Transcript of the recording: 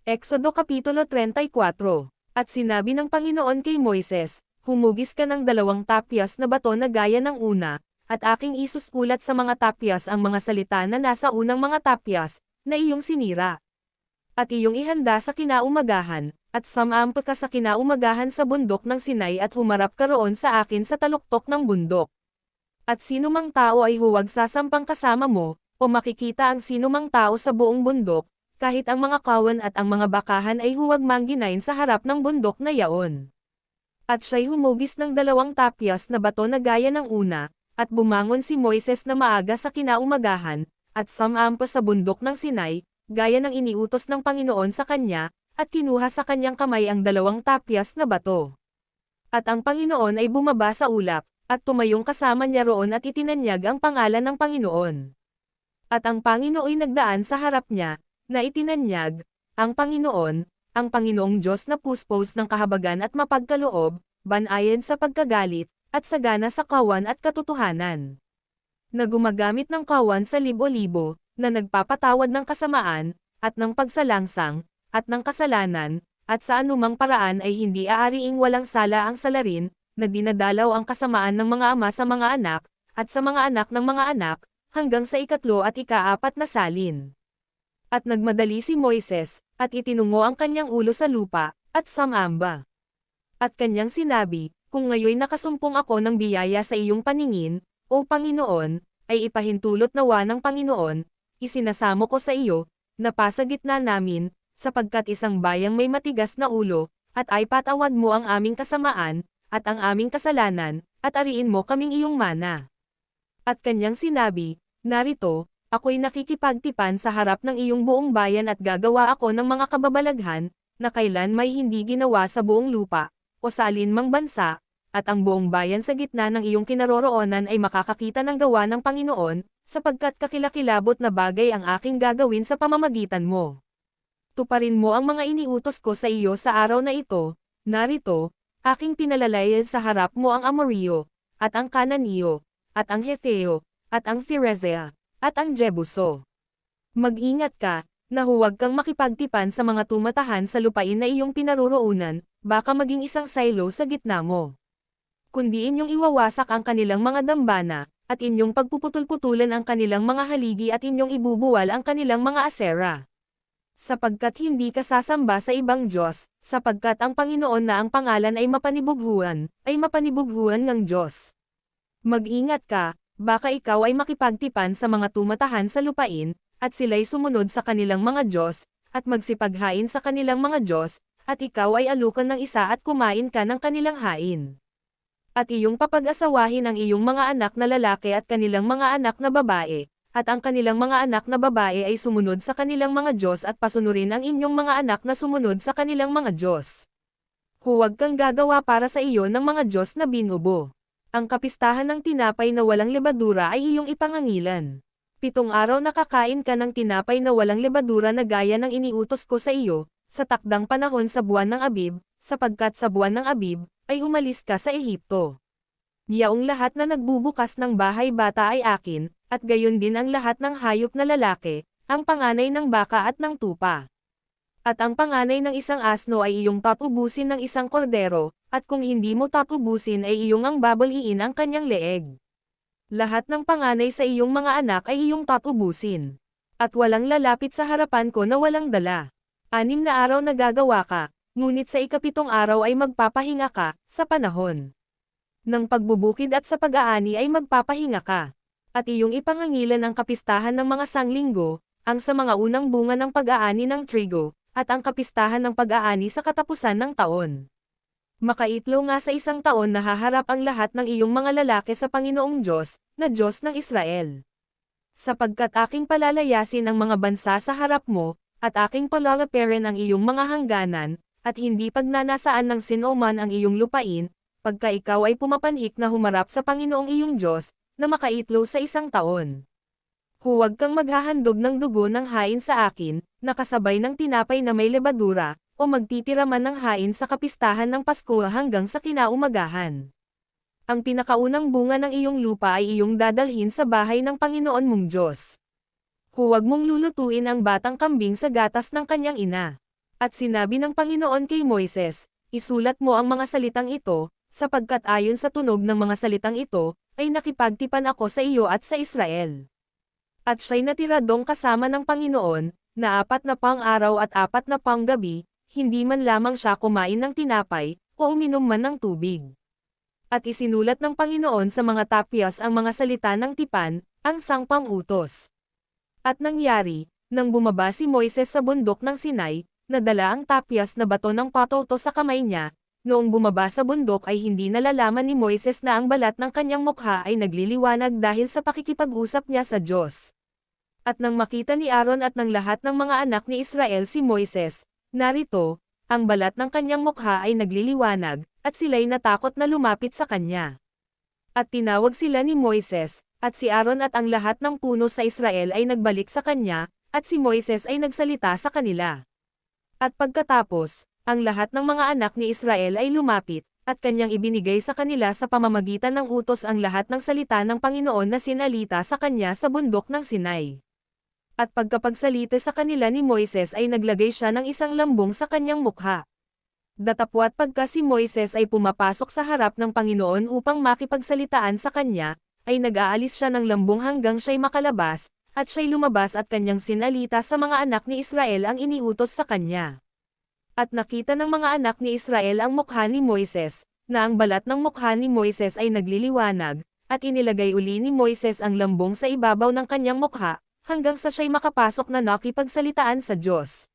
Exodo Kapitulo 34. At sinabi ng Panginoon kay Moises, humugis ka ng 2 tapyas na bato na gaya ng una, at aking isusulat sa mga tapyas ang mga salita na nasa unang mga tapyas, na iyong sinira. At iyong ihanda sa kinaumagahan, at sumampa ka sa kinaumagahan sa bundok ng Sinai at humarap ka roon sa akin sa taluktok ng bundok. At sinumang tao ay huwag sasampang kasama mo, o makikita ang sinumang tao sa buong bundok, kahit ang mga kawan at ang mga bakahan ay huwag mangginain sa harap ng bundok na yaon. At siya'y humugis ng 2 tapyas na bato na gaya ng una, at bumangon si Moises na maaga sa kinaumagahan, at sumampa sa bundok ng Sinai, gaya ng iniutos ng Panginoon sa kanya, at kinuha sa kanyang kamay ang 2 tapyas na bato. At ang Panginoon ay bumaba sa ulap, at tumayong kasama niya roon at itinanyag ang pangalan ng Panginoon. At ang Panginoo'y nagdaan sa harap niya, na itinanyag, ang Panginoong Diyos na puspos ng kahabagan at mapagkaloob, banayan sa pagkagalit, at sagana sa kawan at katotohanan. Na gumagamit ng kawan sa libo-libo, na nagpapatawad ng kasamaan, at ng pagsalangsang, at ng kasalanan, at sa anumang paraan ay hindi aariing walang sala ang salarin, na dinadalaw ang kasamaan ng mga ama sa mga anak, at sa mga anak ng mga anak, hanggang sa 3 at 4 na salin. At nagmadali si Moises, at itinungo ang kanyang ulo sa lupa, at sumamba. At kanyang sinabi, kung ngayoy nakasumpong ako ng biyaya sa iyong paningin, o Panginoon, ay ipahintulot nawa ng Panginoon, isinasamo ko sa iyo, na pasa gitna namin, sapagkat isang bayang may matigas na ulo, at ay patawad mo ang aming kasamaan, at ang aming kasalanan, at ariin mo kaming iyong mana. At kanyang sinabi, narito, ako'y nakikipagtipan sa harap ng iyong buong bayan at gagawa ako ng mga kababalaghan, na kailan may hindi ginawa sa buong lupa, o sa alinmang bansa, at ang buong bayan sa gitna ng iyong kinaroroonan ay makakakita ng gawa ng Panginoon, sapagkat kakilakilabot na bagay ang aking gagawin sa pamamagitan mo. Tuparin mo ang mga iniutos ko sa iyo sa araw na ito, narito, aking pinalalayan sa harap mo ang Amorreo, at ang Kananeo, at ang Hetheo, at ang Pherezea, at ang Jebuso. Mag-ingat ka, na huwag kang makipagtipan sa mga tumatahan sa lupain na iyong pinaroroonan, baka maging isang silo sa gitna mo. Kundi inyong iwawasak ang kanilang mga dambana, at inyong pagpuputol-putulan ang kanilang mga haligi at inyong ibubuwal ang kanilang mga asera. Sapagkat hindi ka sasamba sa ibang Diyos, sapagkat ang Panginoon na ang pangalan ay mapanibughuan ng Diyos. Mag-ingat ka, baka ikaw ay makipagtipan sa mga tumatahan sa lupain, at sila'y sumunod sa kanilang mga Diyos, at magsipaghain sa kanilang mga Diyos, at ikaw ay alukan ng isa at kumain ka ng kanilang hain. At iyong papag-asawahin ang iyong mga anak na lalaki at kanilang mga anak na babae, at ang kanilang mga anak na babae ay sumunod sa kanilang mga Diyos at pasunurin ang inyong mga anak na sumunod sa kanilang mga Diyos. Huwag kang gagawa para sa iyo ng mga Diyos na binubo. Ang kapistahan ng tinapay na walang lebadura ay iyong ipangangilan. 7 araw nakakain ka ng tinapay na walang lebadura na gaya ng iniutos ko sa iyo, sa takdang panahon sa buwan ng Abib, sapagkat sa buwan ng Abib, ay umalis ka sa Ehipto. Yaong lahat na nagbubukas ng bahay bata ay akin, at gayon din ang lahat ng hayop na lalaki, ang panganay ng baka at ng tupa. At ang panganay ng isang asno ay iyong tatubusin ng isang kordero, at kung hindi mo tatubusin ay iyong ang babaliin ang kanyang leeg. Lahat ng panganay sa iyong mga anak ay iyong tatubusin. At walang lalapit sa harapan ko na walang dala. 6 na araw na gagawa ka, ngunit sa 7 araw ay magpapahinga ka, sa panahon ng pagbubukid at sa pag-aani ay magpapahinga ka. At iyong ipangangilan ang kapistahan ng mga sanglinggo, ang sa mga unang bunga ng pag-aani ng trigo, at ang kapistahan ng pag-aani sa katapusan ng taon. Makaitlo nga sa 1 taon na haharap ang lahat ng iyong mga lalaki sa Panginoong Diyos, na Diyos ng Israel. Sapagkat aking palalayasin ang mga bansa sa harap mo, at aking palalaperin ang iyong mga hangganan, at hindi pagnanasaan ng sinuman ang iyong lupain, pagka ikaw ay pumapanhik na humarap sa Panginoong iyong Diyos, na makaitlo sa 1 taon. Huwag kang maghahandog ng dugo ng hain sa akin, na kasabay ng tinapay na may lebadura, o magtitira man ng hain sa kapistahan ng Pasko hanggang sa kinaumagahan. Ang pinakaunang bunga ng iyong lupa ay iyong dadalhin sa bahay ng Panginoon mong Diyos. Huwag mong lulutuin ang batang kambing sa gatas ng kanyang ina. At sinabi ng Panginoon kay Moises, isulat mo ang mga salitang ito, sapagkat ayon sa tunog ng mga salitang ito, ay nakipagtipan ako sa iyo at sa Israel. At siya'y natira dong kasama ng Panginoon, na 4 na pang araw at 4 na pang gabi, hindi man lamang siya kumain ng tinapay, o uminom man ng tubig. At isinulat ng Panginoon sa mga tapyas ang mga salita ng tipan, ang sangpang utos. At nangyari, nang bumaba si Moises sa bundok ng Sinai, nadala ang tapyas na bato ng patoto sa kamay niya. Noong bumaba sa bundok ay hindi nalalaman ni Moises na ang balat ng kanyang mukha ay nagliliwanag dahil sa pakikipag-usap niya sa Diyos. At nang makita ni Aaron at ng lahat ng mga anak ni Israel si Moises, narito, ang balat ng kanyang mukha ay nagliliwanag, at sila'y natakot na lumapit sa kanya. At tinawag sila ni Moises, at si Aaron at ang lahat ng puno sa Israel ay nagbalik sa kanya, at si Moises ay nagsalita sa kanila. At pagkatapos, ang lahat ng mga anak ni Israel ay lumapit, at kanyang ibinigay sa kanila sa pamamagitan ng utos ang lahat ng salita ng Panginoon na sinalita sa kanya sa bundok ng Sinai. At pagkapagsalita sa kanila ni Moises ay naglagay siya ng isang lambong sa kanyang mukha. Datapwat pagka si Moises ay pumapasok sa harap ng Panginoon upang makipagsalitaan sa kanya, ay nag-aalis siya ng lambong hanggang siya'y makalabas, at siya'y lumabas at kanyang sinalita sa mga anak ni Israel ang iniutos sa kanya. At nakita ng mga anak ni Israel ang mukha ni Moises, na ang balat ng mukha ni Moises ay nagliliwanag, at inilagay uli ni Moises ang lambong sa ibabaw ng kanyang mukha, hanggang sa siya'y makapasok na nakipagsalitaan sa Diyos.